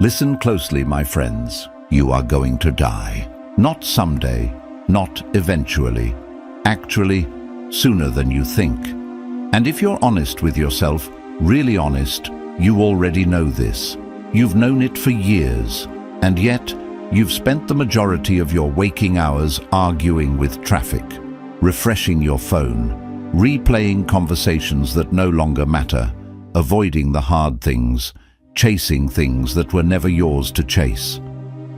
Listen closely, my friends. You are going to die. Not someday, not eventually. Actually, sooner than you think. And if you're honest with yourself, really honest, you already know this. You've known it for years, and yet you've spent the majority of your waking hours arguing with traffic, refreshing your phone, replaying conversations that no longer matter, avoiding the hard things, chasing things that were never yours to chase.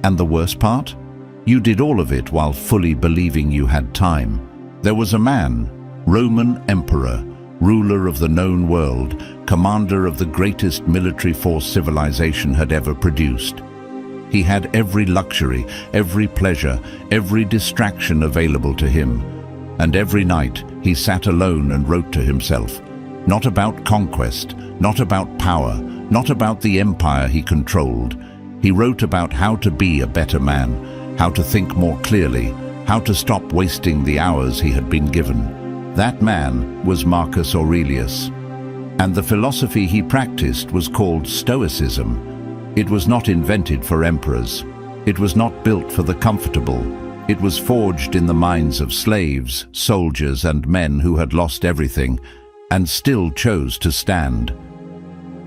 And the worst part? You did all of it while fully believing you had time. There was a man, Roman emperor, ruler of the known world, commander of the greatest military force civilization had ever produced. He had every luxury, every pleasure, every distraction available to him. And every night he sat alone and wrote to himself, not about conquest, not about power, not about the empire he controlled. He wrote about how to be a better man, how to think more clearly, how to stop wasting the hours he had been given. That man was Marcus Aurelius, and the philosophy he practiced was called Stoicism. It was not invented for emperors. It was not built for the comfortable. It was forged in the minds of slaves, soldiers, and men who had lost everything and still chose to stand.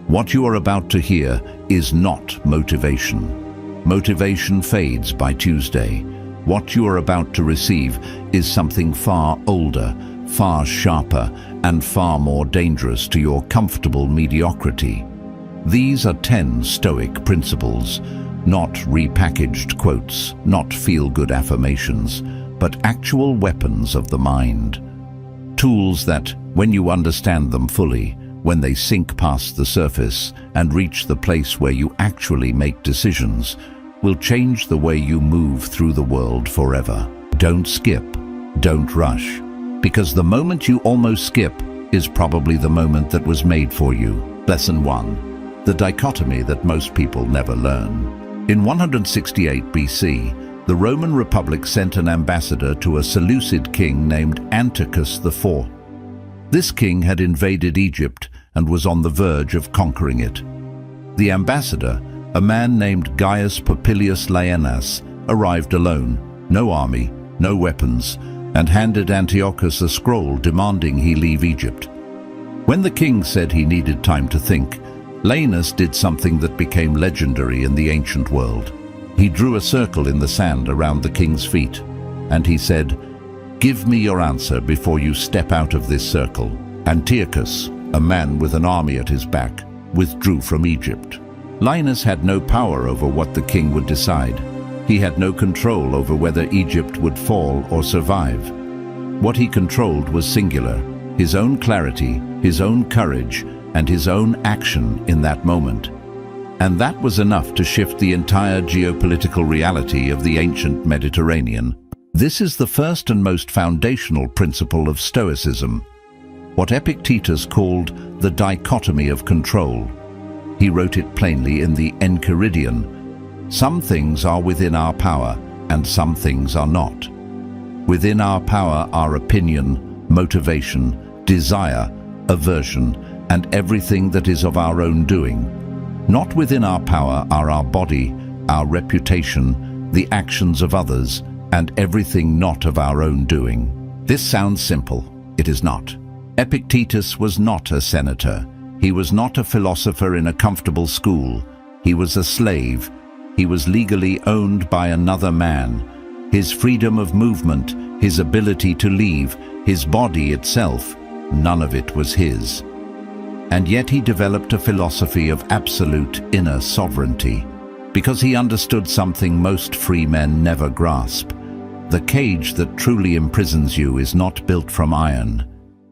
What you are about to hear is not motivation. Motivation fades by Tuesday. What you are about to receive is something far older, far sharper, and far more dangerous to your comfortable mediocrity. These are 10 Stoic principles, not repackaged quotes, not feel-good affirmations, but actual weapons of the mind. Tools that, when you understand them fully, when they sink past the surface and reach the place where you actually make decisions, will change the way you move through the world forever. Don't skip, don't rush, because the moment you almost skip is probably the moment that was made for you. Lesson 1. The dichotomy that most people never learn. In 168 BC, the Roman Republic sent an ambassador to a Seleucid king named Antiochus IV. This king had invaded Egypt and was on the verge of conquering it. The ambassador, a man named Gaius Popilius Laenas, arrived alone, no army, no weapons, and handed Antiochus a scroll demanding he leave Egypt. When the king said he needed time to think, Laenas did something that became legendary in the ancient world. He drew a circle in the sand around the king's feet, and he said, "Give me your answer before you step out of this circle." Antiochus, a man with an army at his back, withdrew from Egypt. Laenas had no power over what the king would decide. He had no control over whether Egypt would fall or survive. What he controlled was singular, his own clarity, his own courage, and his own action in that moment. And that was enough to shift the entire geopolitical reality of the ancient Mediterranean. This is the first and most foundational principle of Stoicism, what Epictetus called the dichotomy of control. He wrote it plainly in the Enchiridion: some things are within our power, and some things are not. Within our power are opinion, motivation, desire, aversion, and everything that is of our own doing. Not within our power are our body, our reputation, the actions of others, and everything not of our own doing. This sounds simple. It is not. Epictetus was not a senator. He was not a philosopher in a comfortable school. He was a slave. He was legally owned by another man. His freedom of movement, his ability to leave, his body itself, none of it was his. And yet he developed a philosophy of absolute inner sovereignty, because he understood something most free men never grasp. The cage that truly imprisons you is not built from iron.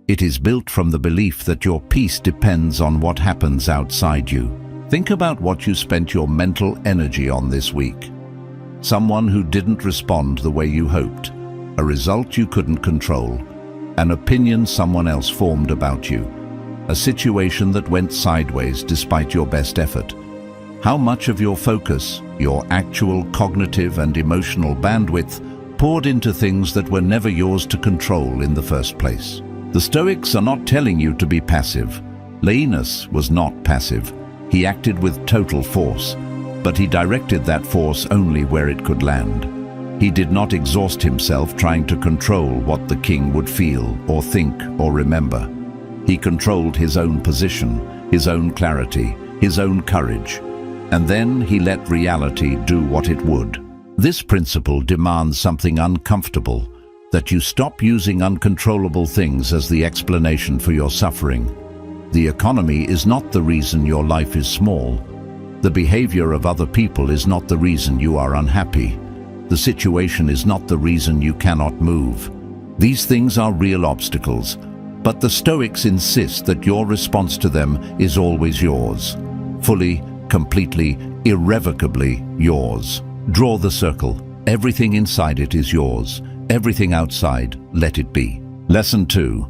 It is built from the belief that your peace depends on what happens outside you. Think about what you spent your mental energy on this week. Someone who didn't respond the way you hoped, a result you couldn't control, an opinion someone else formed about you, a situation that went sideways despite your best effort. How much of your focus, your actual cognitive and emotional bandwidth, poured into things that were never yours to control in the first place? The Stoics are not telling you to be passive. Laenas was not passive. He acted with total force. but he directed that force only where it could land. He did not exhaust himself trying to control what the king would feel or think or remember. He controlled his own position, his own clarity, his own courage, and then he let reality do what it would. This principle demands something uncomfortable, that you stop using uncontrollable things as the explanation for your suffering. The economy is not the reason your life is small. The behavior of other people is not the reason you are unhappy. The situation is not the reason you cannot move. These things are real obstacles, but the Stoics insist that your response to them is always yours. Fully, completely, irrevocably yours. Draw the circle. Everything inside it is yours. Everything outside, let it be. Lesson 2.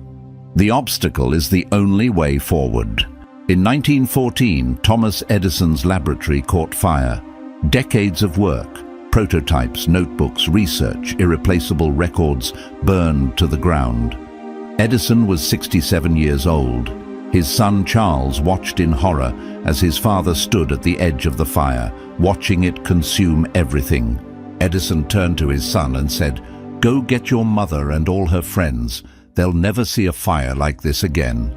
The obstacle is the only way forward. In 1914, Thomas Edison's laboratory caught fire. Decades of work, prototypes, notebooks, research, irreplaceable records burned to the ground. Edison was 67 years old. His son Charles watched in horror as his father stood at the edge of the fire, watching it consume everything. Edison turned to his son and said, "Go get your mother and all her friends. They'll never see a fire like this again."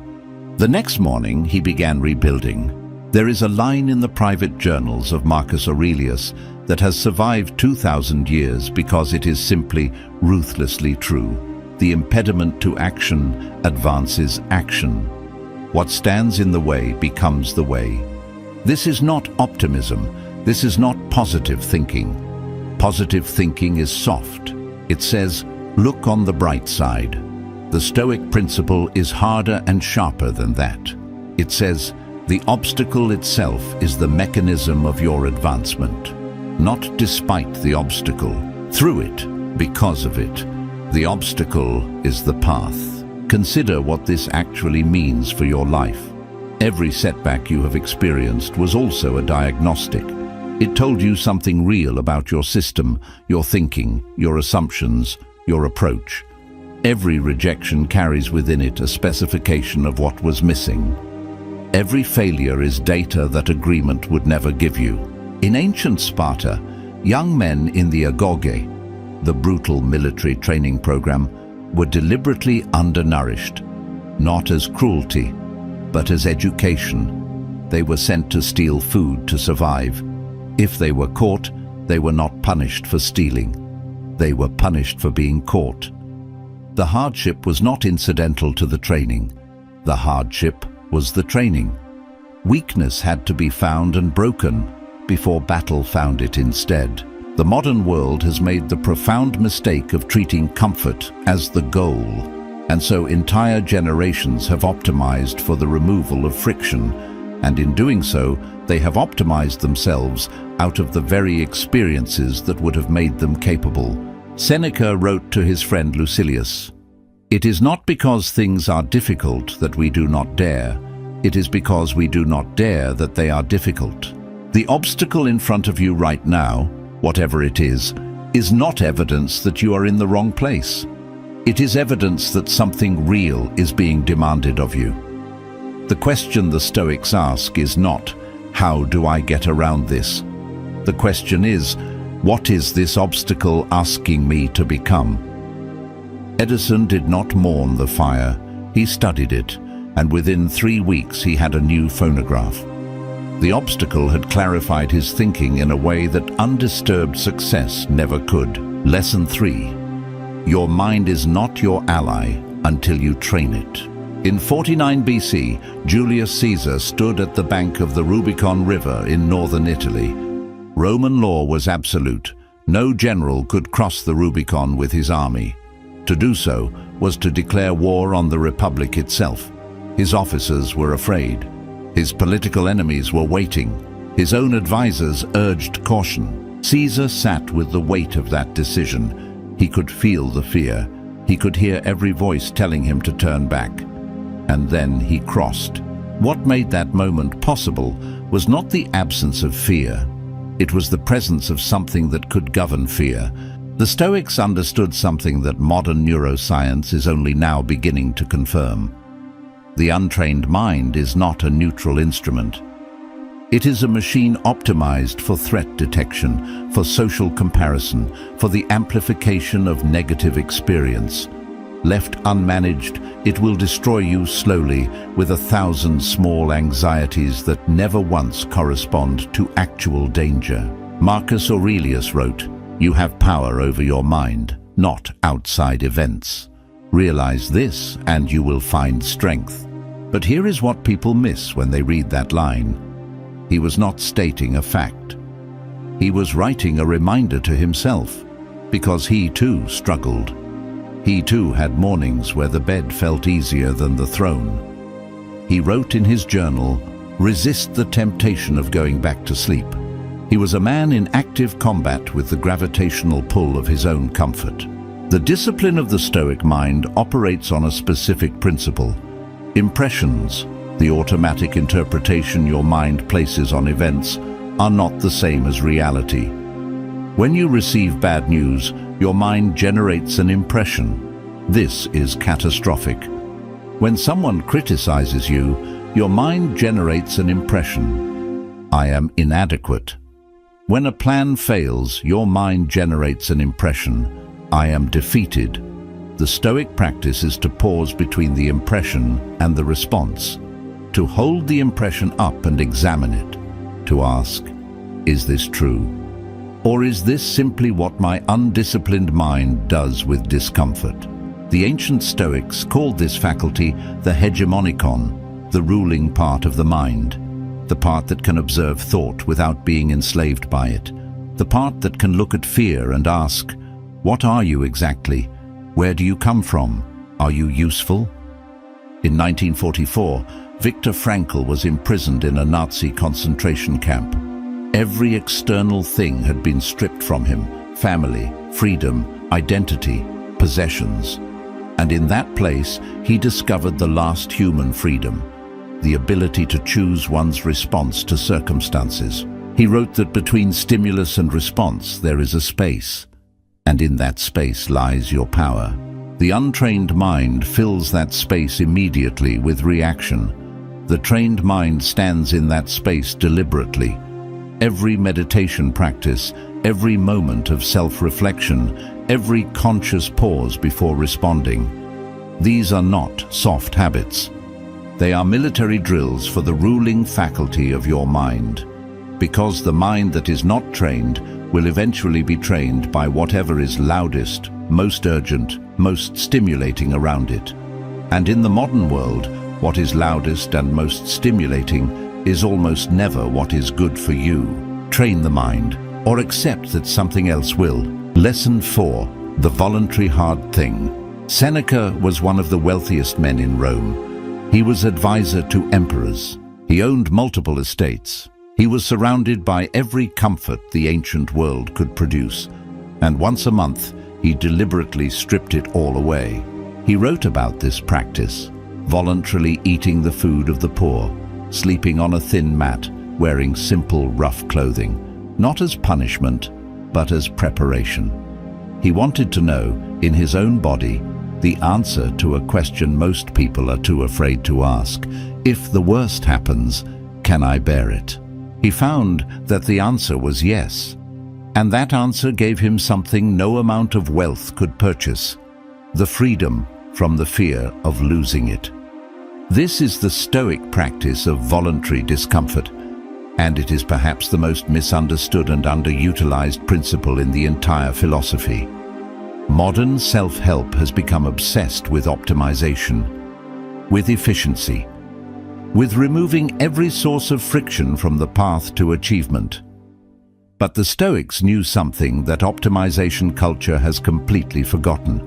The next morning, he began rebuilding. There is a line in the private journals of Marcus Aurelius that has survived 2,000 years because it is simply ruthlessly true. The impediment to action advances action. What stands in the way becomes the way. This is not optimism. This is not positive thinking. Positive thinking is soft. It says, look on the bright side. The Stoic principle is harder and sharper than that. It says, the obstacle itself is the mechanism of your advancement. Not despite the obstacle, through it, because of it. The obstacle is the path. Consider what this actually means for your life. Every setback you have experienced was also a diagnostic. It told you something real about your system, your thinking, your assumptions, your approach. Every rejection carries within it a specification of what was missing. Every failure is data that agreement would never give you. In ancient Sparta, young men in the agoge, the brutal military training program, were deliberately undernourished, not as cruelty, but as education. They were sent to steal food to survive. If they were caught, they were not punished for stealing. They were punished for being caught. The hardship was not incidental to the training. The hardship was the training. Weakness had to be found and broken before battle found it instead. The modern world has made the profound mistake of treating comfort as the goal, and so entire generations have optimized for the removal of friction, and in doing so, they have optimized themselves out of the very experiences that would have made them capable. Seneca wrote to his friend Lucilius, "It is not because things are difficult that we do not dare. It is because we do not dare that they are difficult." The obstacle in front of you right now, whatever it is not evidence that you are in the wrong place. It is evidence that something real is being demanded of you. The question the Stoics ask is not, how do I get around this? The question is, what is this obstacle asking me to become? Edison did not mourn the fire. He studied it, and within 3 weeks he had a new phonograph. The obstacle had clarified his thinking in a way that undisturbed success never could. Lesson 3. Your mind is not your ally until you train it. In 49 BC, Julius Caesar stood at the bank of the Rubicon River in northern Italy. Roman law was absolute. No general could cross the Rubicon with his army. To do so was to declare war on the Republic itself. His officers were afraid. His political enemies were waiting. His own advisors urged caution. Caesar sat with the weight of that decision. He could feel the fear. He could hear every voice telling him to turn back. And then he crossed. What made that moment possible was not the absence of fear. It was the presence of something that could govern fear. The Stoics understood something that modern neuroscience is only now beginning to confirm. The untrained mind is not a neutral instrument. It is a machine optimized for threat detection, for social comparison, for the amplification of negative experience. Left unmanaged, it will destroy you slowly with 1,000 small anxieties that never once correspond to actual danger. Marcus Aurelius wrote, "You have power over your mind, not outside events. Realize this and you will find strength." But here is what people miss when they read that line. He was not stating a fact. He was writing a reminder to himself, because he too struggled. He too had mornings where the bed felt easier than the throne. He wrote in his journal, "Resist the temptation of going back to sleep." He was a man in active combat with the gravitational pull of his own comfort. The discipline of the Stoic mind operates on a specific principle. Impressions, the automatic interpretation your mind places on events, are not the same as reality. When you receive bad news, your mind generates an impression. This is catastrophic. When someone criticizes you, your mind generates an impression. I am inadequate. When a plan fails, your mind generates an impression. I am defeated. The Stoic practice is to pause between the impression and the response, to hold the impression up and examine it, to ask, is this true? Or is this simply what my undisciplined mind does with discomfort? The ancient Stoics called this faculty the hegemonikon, the ruling part of the mind, the part that can observe thought without being enslaved by it, the part that can look at fear and ask, what are you exactly? Where do you come from? Are you useful? In 1944, Viktor Frankl was imprisoned in a Nazi concentration camp. Every external thing had been stripped from him: family, freedom, identity, possessions. And in that place, he discovered the last human freedom, the ability to choose one's response to circumstances. He wrote that between stimulus and response there is a space, and in that space lies your power. The untrained mind fills that space immediately with reaction. The trained mind stands in that space deliberately. Every meditation practice, every moment of self-reflection, every conscious pause before responding. These are not soft habits. They are military drills for the ruling faculty of your mind. Because the mind that is not trained will eventually be trained by whatever is loudest, most urgent, most stimulating around it. And in the modern world, what is loudest and most stimulating is almost never what is good for you. Train the mind, or accept that something else will. Lesson 4. The voluntary hard thing. Seneca was one of the wealthiest men in Rome. He was advisor to emperors. He owned multiple estates. He was surrounded by every comfort the ancient world could produce, and once a month he deliberately stripped it all away. He wrote about this practice, voluntarily eating the food of the poor, sleeping on a thin mat, wearing simple, rough clothing, not as punishment, but as preparation. He wanted to know, in his own body, the answer to a question most people are too afraid to ask: if the worst happens, can I bear it? He found that the answer was yes, and that answer gave him something no amount of wealth could purchase: the freedom from the fear of losing it. This is the Stoic practice of voluntary discomfort, and it is perhaps the most misunderstood and underutilized principle in the entire philosophy. Modern self-help has become obsessed with optimization, with efficiency, with removing every source of friction from the path to achievement. But the Stoics knew something that optimization culture has completely forgotten.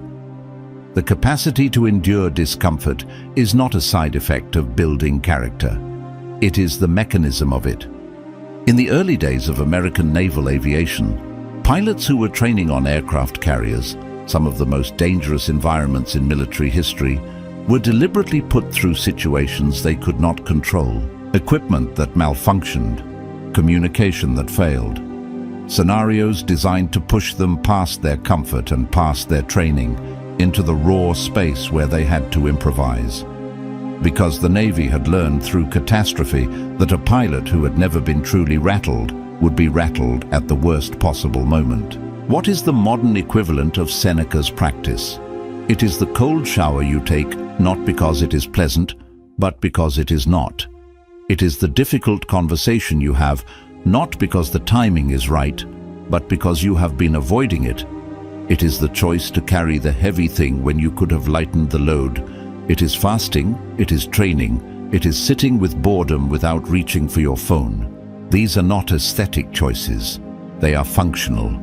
The capacity to endure discomfort is not a side effect of building character. It is the mechanism of it. In the early days of American naval aviation, pilots who were training on aircraft carriers, some of the most dangerous environments in military history, were deliberately put through situations they could not control: equipment that malfunctioned, communication that failed, scenarios designed to push them past their comfort and past their training into the raw space where they had to improvise. because the Navy had learned through catastrophe that a pilot who had never been truly rattled would be rattled at the worst possible moment. What is the modern equivalent of Seneca's practice? It is the cold shower you take, not because it is pleasant, but because it is not. It is the difficult conversation you have, not because the timing is right, but because you have been avoiding it. It is the choice to carry the heavy thing when you could have lightened the load. It is fasting, it is training, it is sitting with boredom without reaching for your phone. These are not aesthetic choices, they are functional.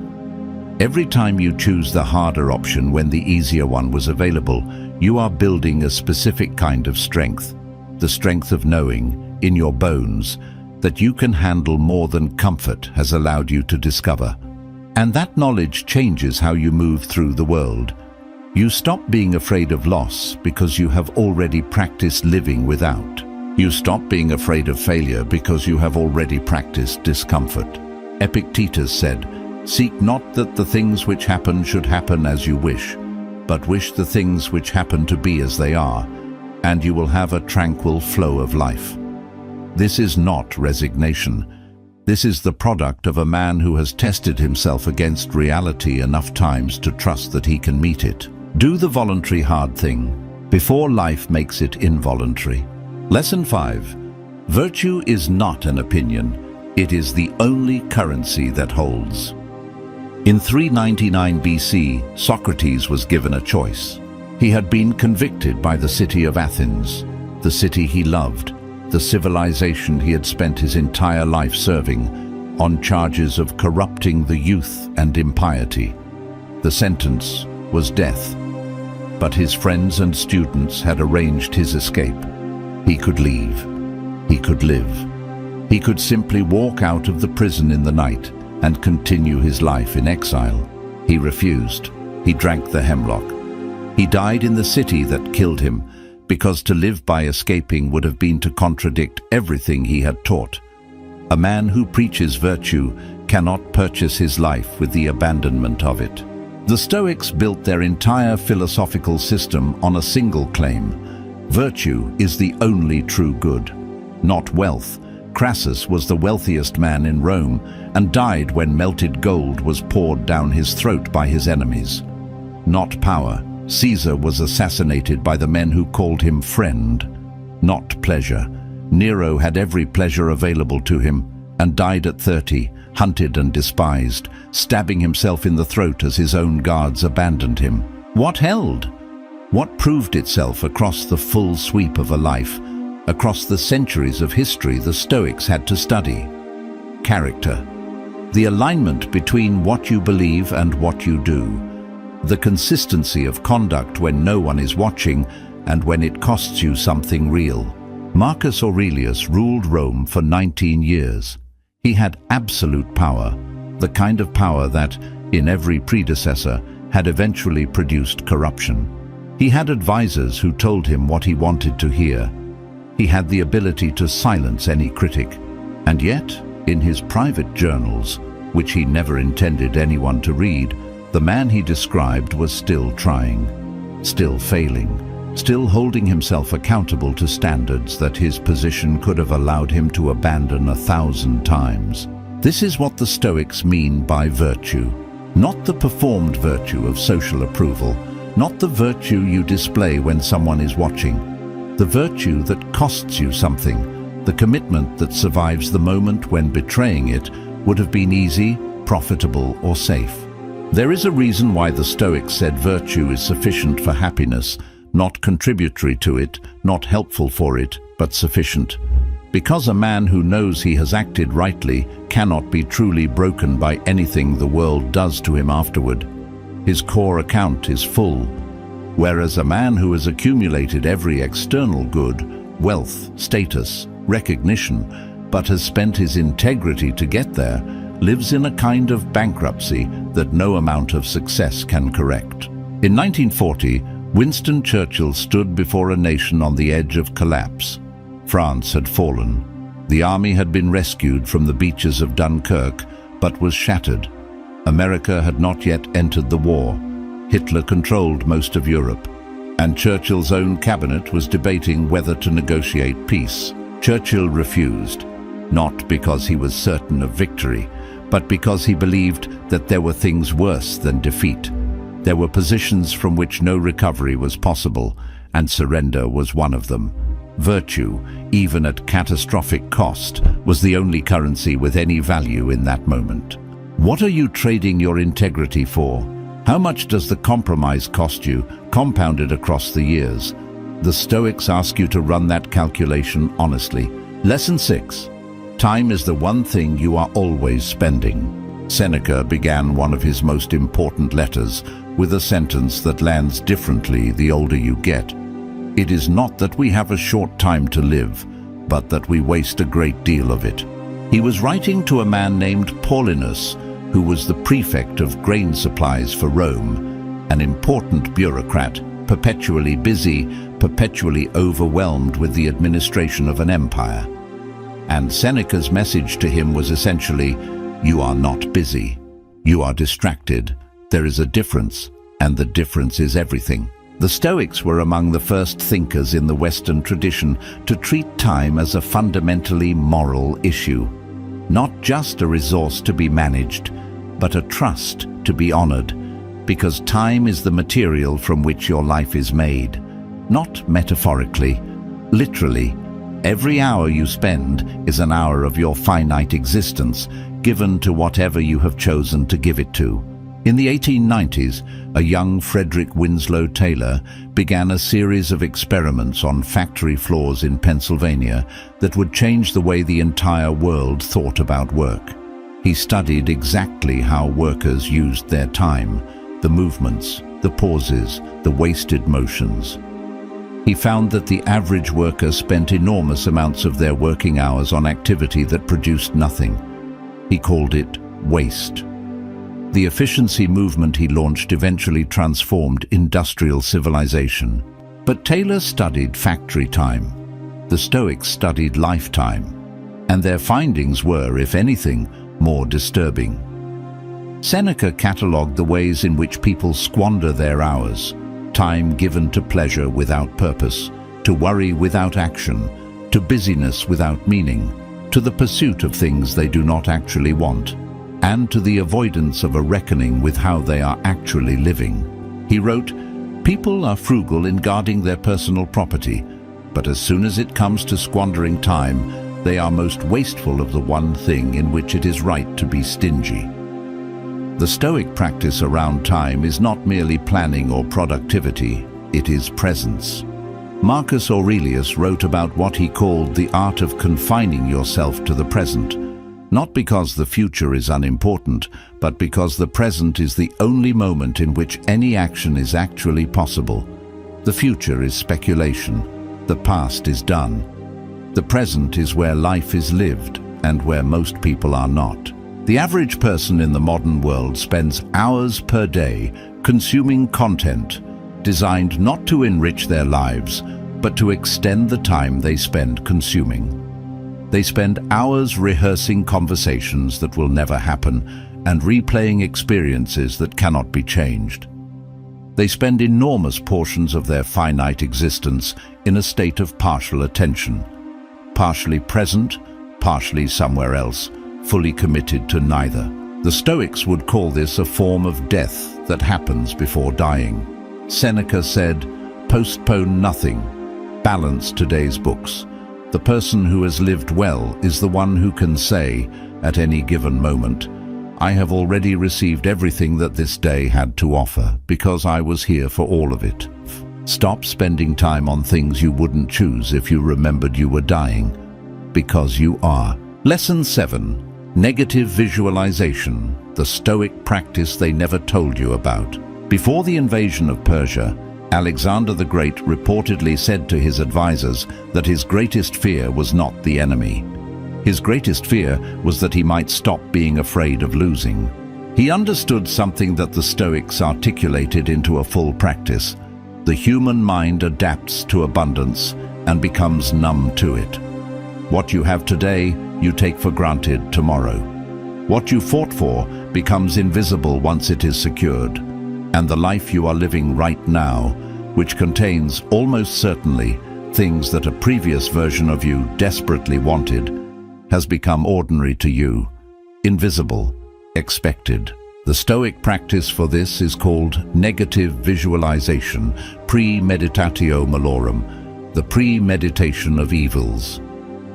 Every time you choose the harder option when the easier one was available, you are building a specific kind of strength. The strength of knowing, in your bones, that you can handle more than comfort has allowed you to discover. And that knowledge changes how you move through the world. You stop being afraid of loss because you have already practiced living without. You stop being afraid of failure because you have already practiced discomfort. Epictetus said, "Seek not that the things which happen should happen as you wish, but wish the things which happen to be as they are, and you will have a tranquil flow of life." This is not resignation. This is the product of a man who has tested himself against reality enough times to trust that he can meet it. Do the voluntary hard thing before life makes it involuntary. Lesson 5. Virtue is not an opinion. It is the only currency that holds. In 399 BC, Socrates was given a choice. He had been convicted by the city of Athens, the city he loved, the civilization he had spent his entire life serving, on charges of corrupting the youth and impiety. The sentence was death, but his friends and students had arranged his escape. He could leave. He could live. He could simply walk out of the prison in the night and continue his life in exile. He refused. He drank the hemlock. He died in the city that killed him, because to live by escaping would have been to contradict everything he had taught. A man who preaches virtue cannot purchase his life with the abandonment of it. The Stoics built their entire philosophical system on a single claim: virtue is the only true good, not wealth. Crassus was the wealthiest man in Rome and died when melted gold was poured down his throat by his enemies. Not power. Caesar was assassinated by the men who called him friend, not pleasure. Nero had every pleasure available to him and died at 30, hunted and despised, stabbing himself in the throat as his own guards abandoned him. What held? What proved itself across the full sweep of a life, across the centuries of history the Stoics had to study? Character. The alignment between what you believe and what you do. The consistency of conduct when no one is watching and when it costs you something real. Marcus Aurelius ruled Rome for 19 years. He had absolute power, the kind of power that, in every predecessor, had eventually produced corruption. He had advisors who told him what he wanted to hear. He had the ability to silence any critic. And yet, in his private journals, which he never intended anyone to read, the man he described was still trying, still failing, still holding himself accountable to standards that his position could have allowed him to abandon 1,000 times. This is what the Stoics mean by virtue. Not the performed virtue of social approval, not the virtue you display when someone is watching. The virtue that costs you something, the commitment that survives the moment when betraying it would have been easy, profitable, or safe. There is a reason why the Stoics said virtue is sufficient for happiness, not contributory to it, not helpful for it, but sufficient. Because a man who knows he has acted rightly cannot be truly broken by anything the world does to him afterward. His core account is full, whereas a man who has accumulated every external good, wealth, status, recognition, but has spent his integrity to get there, lives in a kind of bankruptcy that no amount of success can correct. In 1940, Winston Churchill stood before a nation on the edge of collapse. France had fallen. The army had been rescued from the beaches of Dunkirk, but was shattered. America had not yet entered the war. Hitler controlled most of Europe. and Churchill's own cabinet was debating whether to negotiate peace. Churchill refused, not because he was certain of victory, but because he believed that there were things worse than defeat. There were positions from which no recovery was possible, and surrender was one of them. Virtue, even at catastrophic cost, was the only currency with any value in that moment. What are you trading your integrity for? How much does the compromise cost you, compounded across the years? The Stoics ask you to run that calculation honestly. Lesson 6. Time is the one thing you are always spending. Seneca began one of his most important letters with a sentence that lands differently the older you get. It is not that we have a short time to live, but that we waste a great deal of it. He was writing to a man named Paulinus, who was the prefect of grain supplies for Rome, an important bureaucrat, perpetually busy, perpetually overwhelmed with the administration of an empire. And Seneca's message to him was essentially, you are not busy. You are distracted. There is a difference, and the difference is everything. The Stoics were among the first thinkers in the Western tradition to treat time as a fundamentally moral issue. Not just a resource to be managed, but a trust to be honored, because time is the material from which your life is made. Not metaphorically, literally. Every hour you spend is an hour of your finite existence, given to whatever you have chosen to give it to. In the 1890s, a young Frederick Winslow Taylor began a series of experiments on factory floors in Pennsylvania that would change the way the entire world thought about work. He studied exactly how workers used their time, the movements, the pauses, the wasted motions. He found that the average worker spent enormous amounts of their working hours on activity that produced nothing. He called it waste. The efficiency movement he launched eventually transformed industrial civilization. But Taylor studied factory time. The Stoics studied lifetime. And their findings were, if anything, more disturbing. Seneca catalogued the ways in which people squander their hours, time given to pleasure without purpose, to worry without action, to busyness without meaning, to the pursuit of things they do not actually want, and to the avoidance of a reckoning with how they are actually living. He wrote, "People are frugal in guarding their personal property, but as soon as it comes to squandering time, they are most wasteful of the one thing in which it is right to be stingy." The Stoic practice around time is not merely planning or productivity, it is presence. Marcus Aurelius wrote about what he called the art of confining yourself to the present, not because the future is unimportant, but because the present is the only moment in which any action is actually possible. The future is speculation, the past is done. The present is where life is lived and where most people are not. The average person in the modern world spends hours per day consuming content designed not to enrich their lives, but to extend the time they spend consuming. They spend hours rehearsing conversations that will never happen and replaying experiences that cannot be changed. They spend enormous portions of their finite existence in a state of partial attention, partially present, partially somewhere else, fully committed to neither. The Stoics would call this a form of death that happens before dying. Seneca said, "Postpone nothing. Balance today's books. The person who has lived well is the one who can say, at any given moment, I have already received everything that this day had to offer, because I was here for all of it." Stop spending time on things you wouldn't choose if you remembered you were dying, because you are. Lesson 7. Negative visualization, the Stoic practice they never told you about. Before the invasion of Persia, Alexander the Great reportedly said to his advisors that his greatest fear was not the enemy. His greatest fear was that he might stop being afraid of losing. He understood something that the Stoics articulated into a full practice. The human mind adapts to abundance and becomes numb to it. What you have today, you take for granted tomorrow. What you fought for becomes invisible once it is secured. And the life you are living right now which contains almost certainly things that a previous version of you desperately wanted, has become ordinary to you, invisible, expected. The Stoic practice for this is called negative visualization, premeditatio malorum, the premeditation of evils.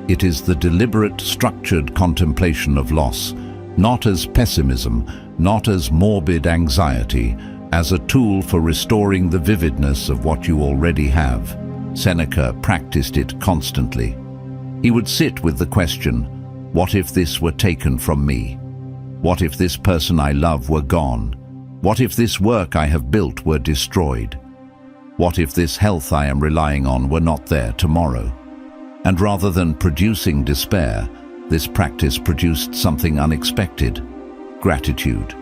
It is the deliberate, structured contemplation of loss, not as pessimism, not as morbid anxiety, as a tool for restoring the vividness of what you already have. Seneca practiced it constantly. He would sit with the question, what if this were taken from me? What if this person I love were gone? What if this work I have built were destroyed? What if this health I am relying on were not there tomorrow? And rather than producing despair, this practice produced something unexpected: gratitude.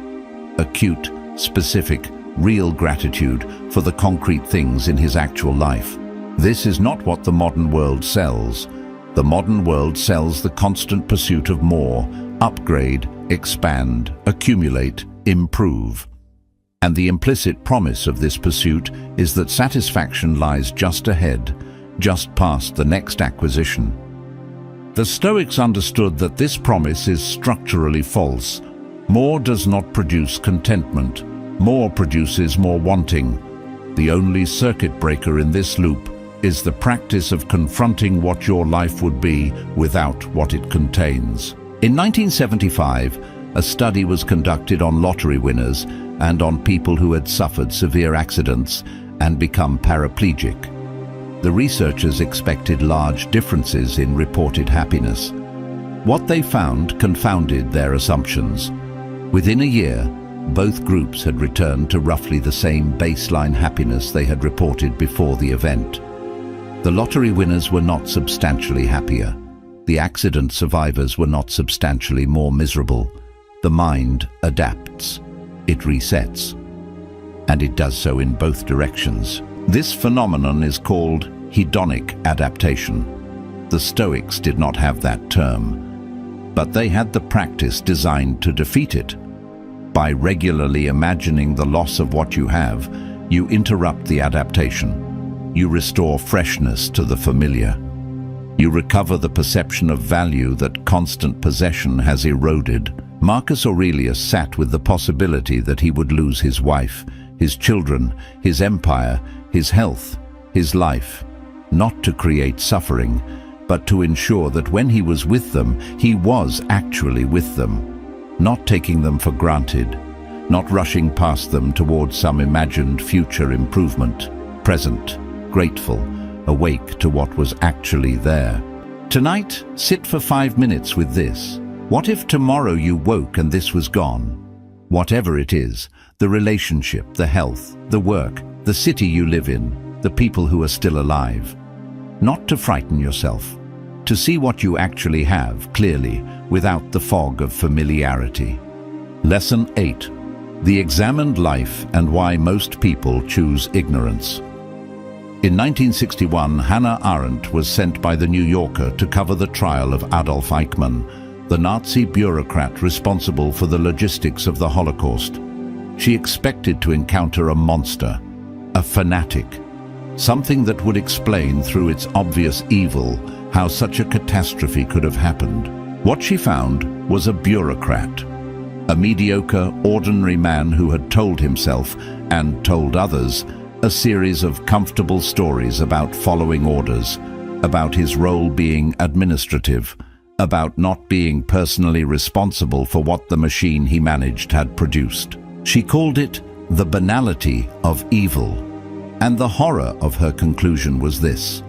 Acute, specific, real gratitude for the concrete things in his actual life. This is not what the modern world sells. The modern world sells the constant pursuit of more, upgrade, expand, accumulate, improve. And the implicit promise of this pursuit is that satisfaction lies just ahead, just past the next acquisition. The Stoics understood that this promise is structurally false. More does not produce contentment. More produces more wanting. The only circuit breaker in this loop is the practice of confronting what your life would be without what it contains. In 1975, a study was conducted on lottery winners and on people who had suffered severe accidents and become paraplegic. The researchers expected large differences in reported happiness. What they found confounded their assumptions. Within a year, both groups had returned to roughly the same baseline happiness they had reported before the event. The lottery winners were not substantially happier. The accident survivors were not substantially more miserable. The mind adapts. It resets. And it does so in both directions. This phenomenon is called hedonic adaptation. The Stoics did not have that term, but they had the practice designed to defeat it. By regularly imagining the loss of what you have, you interrupt the adaptation. You restore freshness to the familiar. You recover the perception of value that constant possession has eroded. Marcus Aurelius sat with the possibility that he would lose his wife, his children, his empire, his health, his life, not to create suffering, but to ensure that when he was with them, he was actually with them, not taking them for granted, not rushing past them towards some imagined future improvement, present, grateful, awake to what was actually there. Tonight, sit for 5 minutes with this. What if tomorrow you woke and this was gone? Whatever it is, the relationship, the health, the work, the city you live in, the people who are still alive. Not to frighten yourself, to see what you actually have clearly without the fog of familiarity. Lesson 8. The examined life and why most people choose ignorance. In 1961, Hannah Arendt was sent by The New Yorker to cover the trial of Adolf Eichmann, the Nazi bureaucrat responsible for the logistics of the Holocaust. She expected to encounter a monster, a fanatic, something that would explain through its obvious evil how such a catastrophe could have happened. What she found was a bureaucrat, a mediocre, ordinary man who had told himself, and told others, a series of comfortable stories about following orders, about his role being administrative, about not being personally responsible for what the machine he managed had produced. She called it the banality of evil, and the horror of her conclusion was this: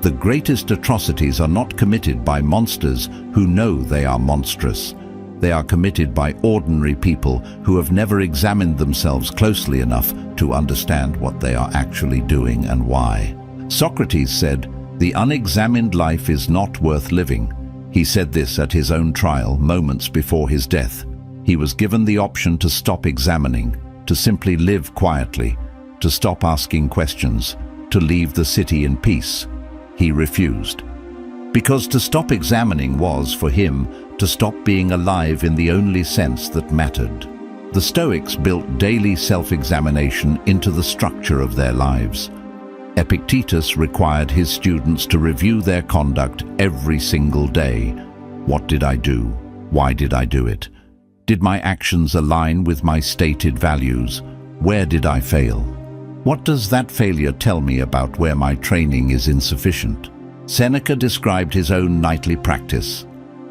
the greatest atrocities are not committed by monsters who know they are monstrous. They are committed by ordinary people who have never examined themselves closely enough to understand what they are actually doing and why. Socrates said, "The unexamined life is not worth living." He said this at his own trial moments before his death. He was given the option to stop examining, to simply live quietly, to stop asking questions, to leave the city in peace. He refused. Because to stop examining was, for him, to stop being alive in the only sense that mattered. The Stoics built daily self-examination into the structure of their lives. Epictetus required his students to review their conduct every single day. What did I do? Why did I do it? Did my actions align with my stated values? Where did I fail? What does that failure tell me about where my training is insufficient? Seneca described his own nightly practice.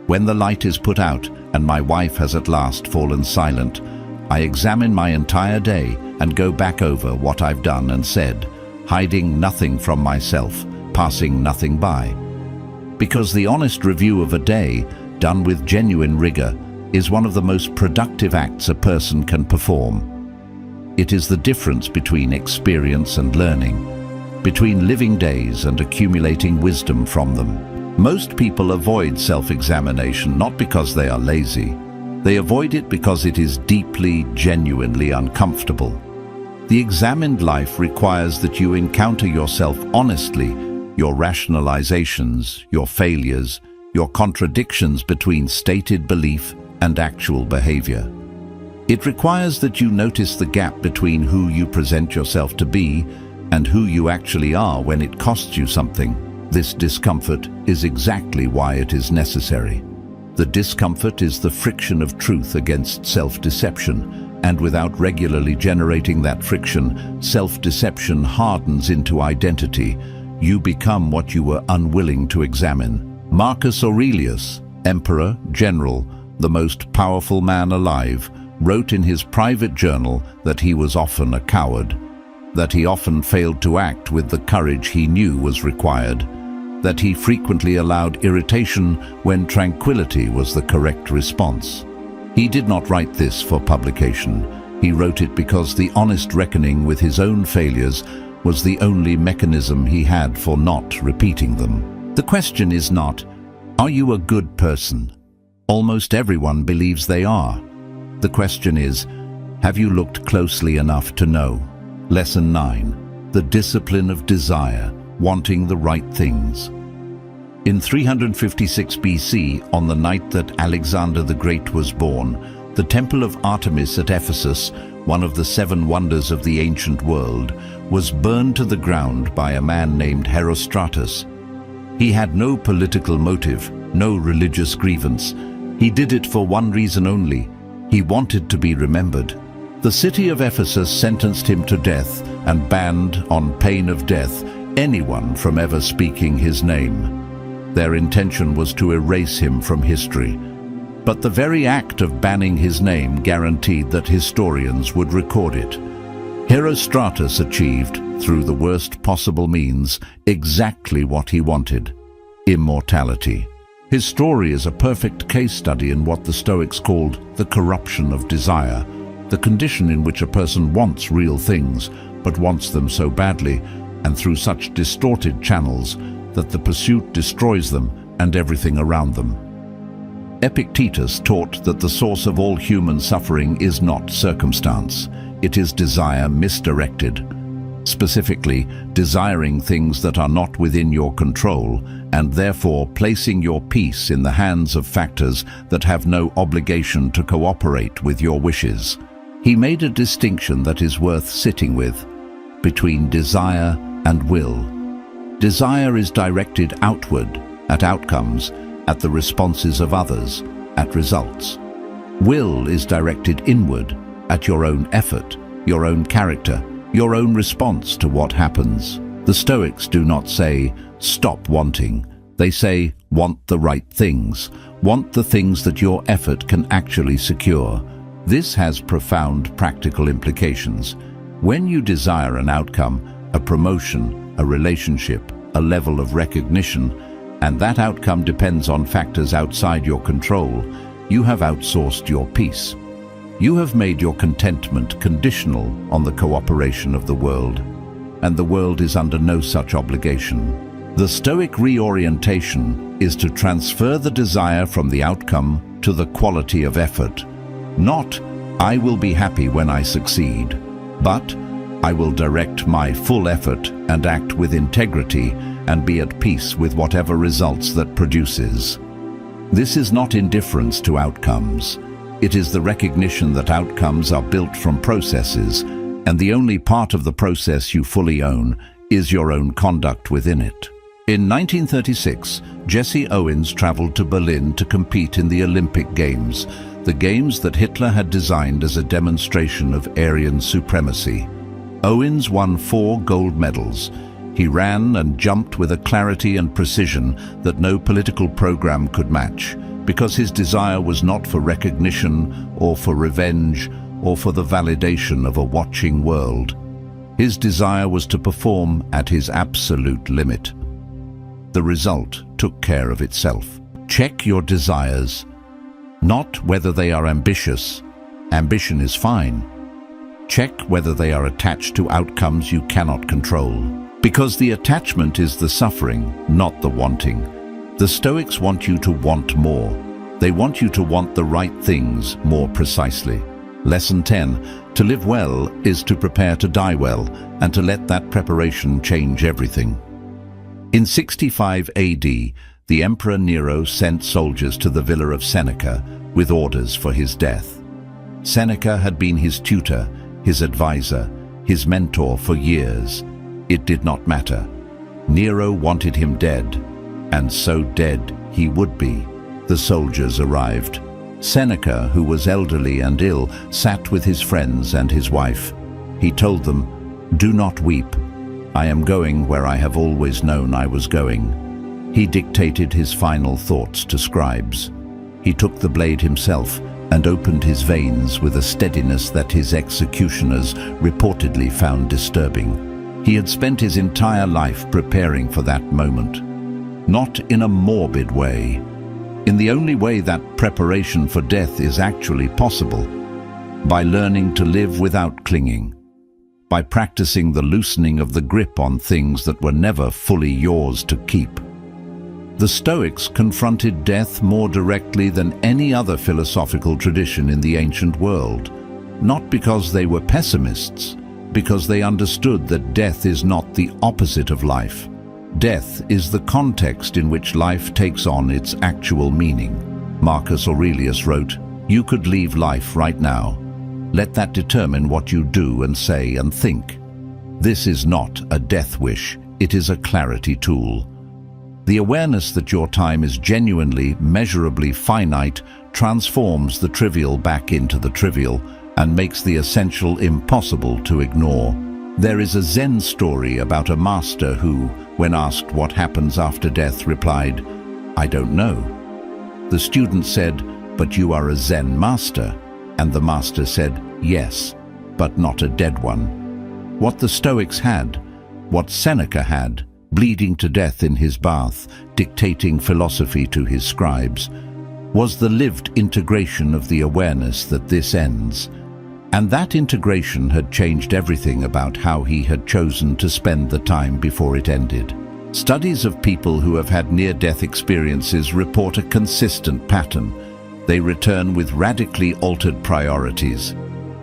When the light is put out and my wife has at last fallen silent, I examine my entire day and go back over what I've done and said, hiding nothing from myself, passing nothing by. Because the honest review of a day, done with genuine rigor, is one of the most productive acts a person can perform. It is the difference between experience and learning, between living days and accumulating wisdom from them. Most people avoid self-examination not because they are lazy. They avoid it because it is deeply, genuinely uncomfortable. The examined life requires that you encounter yourself honestly, your rationalizations, your failures, your contradictions between stated belief and actual behavior. It requires that you notice the gap between who you present yourself to be and who you actually are when it costs you something. This discomfort is exactly why it is necessary. The discomfort is the friction of truth against self-deception, and without regularly generating that friction, self-deception hardens into identity. You become what you were unwilling to examine. Marcus Aurelius, emperor, general, the most powerful man alive, wrote in his private journal that he was often a coward, that he often failed to act with the courage he knew was required, that he frequently allowed irritation when tranquility was the correct response. He did not write this for publication. He wrote it because the honest reckoning with his own failures was the only mechanism he had for not repeating them. The question is not, are you a good person? Almost everyone believes they are. The question is, have you looked closely enough to know? Lesson 9. The discipline of desire, wanting the right things. In 356 BC, on the night that Alexander the Great was born, the temple of Artemis at Ephesus, one of the 7 wonders of the ancient world, was burned to the ground by a man named Herostratus. He had no political motive, no religious grievance. He did it for one reason only. He wanted to be remembered. The city of Ephesus sentenced him to death and banned, on pain of death, anyone from ever speaking his name. Their intention was to erase him from history. But the very act of banning his name guaranteed that historians would record it. Herostratus achieved, through the worst possible means, exactly what he wanted: immortality. His story is a perfect case study in what the Stoics called the corruption of desire, the condition in which a person wants real things, but wants them so badly, and through such distorted channels, that the pursuit destroys them and everything around them. Epictetus taught that the source of all human suffering is not circumstance, it is desire misdirected. Specifically, desiring things that are not within your control, and therefore placing your peace in the hands of factors that have no obligation to cooperate with your wishes. He made a distinction that is worth sitting with, between desire and will. Desire is directed outward, at outcomes, at the responses of others, at results. Will is directed inward, at your own effort, your own character, your own response to what happens. The Stoics do not say, stop wanting. They say, want the right things. Want the things that your effort can actually secure. This has profound practical implications. When you desire an outcome, a promotion, a relationship, a level of recognition, and that outcome depends on factors outside your control, you have outsourced your peace. You have made your contentment conditional on the cooperation of the world, and the world is under no such obligation. The Stoic reorientation is to transfer the desire from the outcome to the quality of effort. Not, I will be happy when I succeed, but I will direct my full effort and act with integrity and be at peace with whatever results that produces. This is not indifference to outcomes. It is the recognition that outcomes are built from processes, and the only part of the process you fully own is your own conduct within it. In 1936, Jesse Owens traveled to Berlin to compete in the Olympic Games, the games that Hitler had designed as a demonstration of Aryan supremacy. Owens won 4 gold medals. He ran and jumped with a clarity and precision that no political program could match, because his desire was not for recognition or for revenge or for the validation of a watching world. His desire was to perform at his absolute limit. The result took care of itself. Check your desires, not whether they are ambitious. Ambition is fine. Check whether they are attached to outcomes you cannot control. Because the attachment is the suffering, not the wanting. The Stoics want you to want more. They want you to want the right things more precisely. Lesson 10. To live well is to prepare to die well, and to let that preparation change everything. In 65 AD, the Emperor Nero sent soldiers to the villa of Seneca with orders for his death. Seneca had been his tutor, his advisor, his mentor for years. It did not matter. Nero wanted him dead, and so dead he would be. The soldiers arrived. Seneca, who was elderly and ill, sat with his friends and his wife. He told them, "Do not weep. I am going where I have always known I was going." He dictated his final thoughts to scribes. He took the blade himself and opened his veins with a steadiness that his executioners reportedly found disturbing. He had spent his entire life preparing for that moment. Not in a morbid way. In the only way that preparation for death is actually possible, by learning to live without clinging, by practicing the loosening of the grip on things that were never fully yours to keep. The Stoics confronted death more directly than any other philosophical tradition in the ancient world, not because they were pessimists, because they understood that death is not the opposite of life. Death is the context in which life takes on its actual meaning. Marcus Aurelius wrote, "You could leave life right now. Let that determine what you do and say and think." This is not a death wish, it is a clarity tool. The awareness that your time is genuinely, measurably finite transforms the trivial back into the trivial and makes the essential impossible to ignore. There is a Zen story about a master who, when asked what happens after death, replied, "I don't know." The student said, "But you are a Zen master." And the master said, "Yes, but not a dead one." What the Stoics had, what Seneca had, bleeding to death in his bath, dictating philosophy to his scribes, was the lived integration of the awareness that this ends. And that integration had changed everything about how he had chosen to spend the time before it ended. Studies of people who have had near-death experiences report a consistent pattern. They return with radically altered priorities.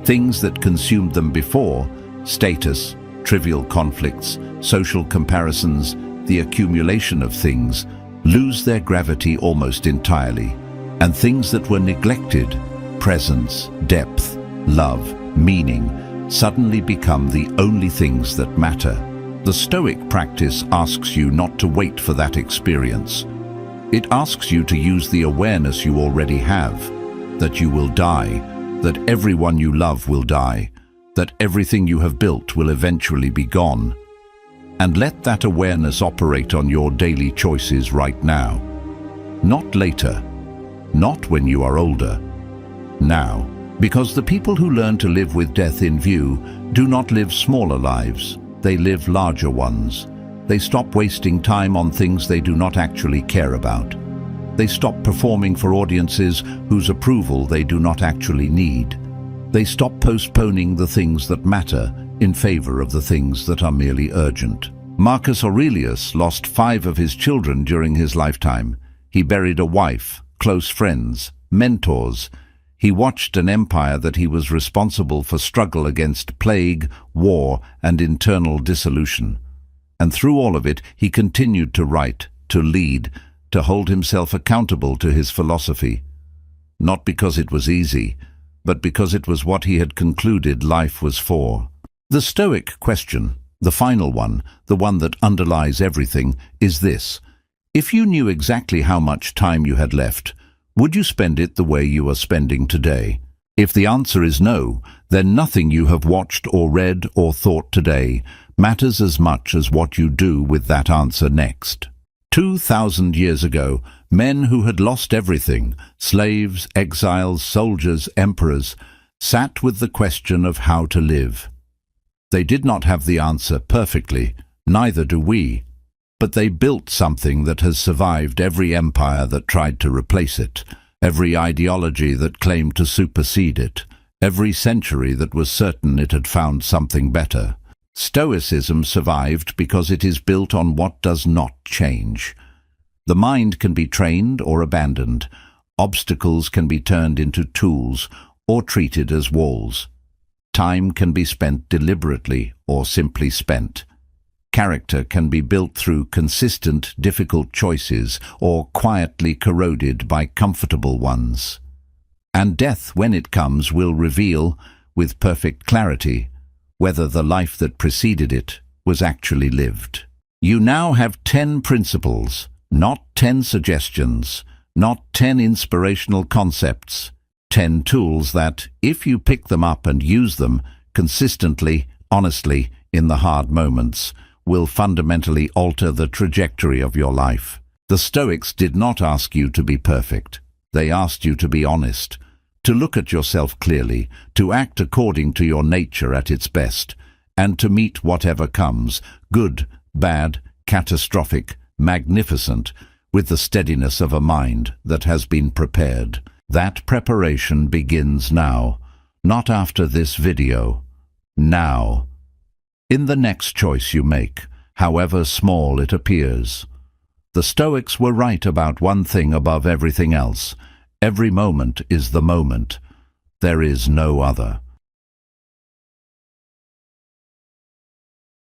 Things that consumed them before, status, trivial conflicts, social comparisons, the accumulation of things, lose their gravity almost entirely. And things that were neglected, presence, depth, love, meaning, suddenly become the only things that matter. The Stoic practice asks you not to wait for that experience. It asks you to use the awareness you already have, that you will die, that everyone you love will die, that everything you have built will eventually be gone. And let that awareness operate on your daily choices right now. Not later, not when you are older, now. Because the people who learn to live with death in view do not live smaller lives, they live larger ones. They stop wasting time on things they do not actually care about. They stop performing for audiences whose approval they do not actually need. They stop postponing the things that matter in favor of the things that are merely urgent. Marcus Aurelius lost 5 of his children during his lifetime. He buried a wife, close friends, mentors. He watched an empire that he was responsible for struggle against plague, war, and internal dissolution. And through all of it, he continued to write, to lead, to hold himself accountable to his philosophy. Not because it was easy, but because it was what he had concluded life was for. The Stoic question, The final one, the one that underlies everything, is this. If you knew exactly how much time you had left, would you spend it the way you are spending today? If the answer is no, then nothing you have watched or read or thought today matters as much as what you do with that answer next. 2,000 years ago, men who had lost everything, slaves, exiles, soldiers, emperors, sat with the question of how to live. They did not have the answer perfectly, neither do we, but they built something that has survived every empire that tried to replace it, every ideology that claimed to supersede it, every century that was certain it had found something better. Stoicism survived because it is built on what does not change. The mind can be trained or abandoned. Obstacles can be turned into tools or treated as walls. Time can be spent deliberately or simply spent. Character can be built through consistent, difficult choices or quietly corroded by comfortable ones. And death, when it comes, will reveal, with perfect clarity, whether the life that preceded it was actually lived. You now have 10 principles, not 10 suggestions, not 10 inspirational concepts, 10 tools that, if you pick them up and use them consistently, honestly, in the hard moments, will fundamentally alter the trajectory of your life. The Stoics did not ask you to be perfect. They asked you to be honest, to look at yourself clearly, to act according to your nature at its best, and to meet whatever comes, good, bad, catastrophic, magnificent, with the steadiness of a mind that has been prepared. That preparation begins now, not after this video. Now. In the next choice you make, however small it appears. The Stoics were right about one thing above everything else. Every moment is the moment. There is no other.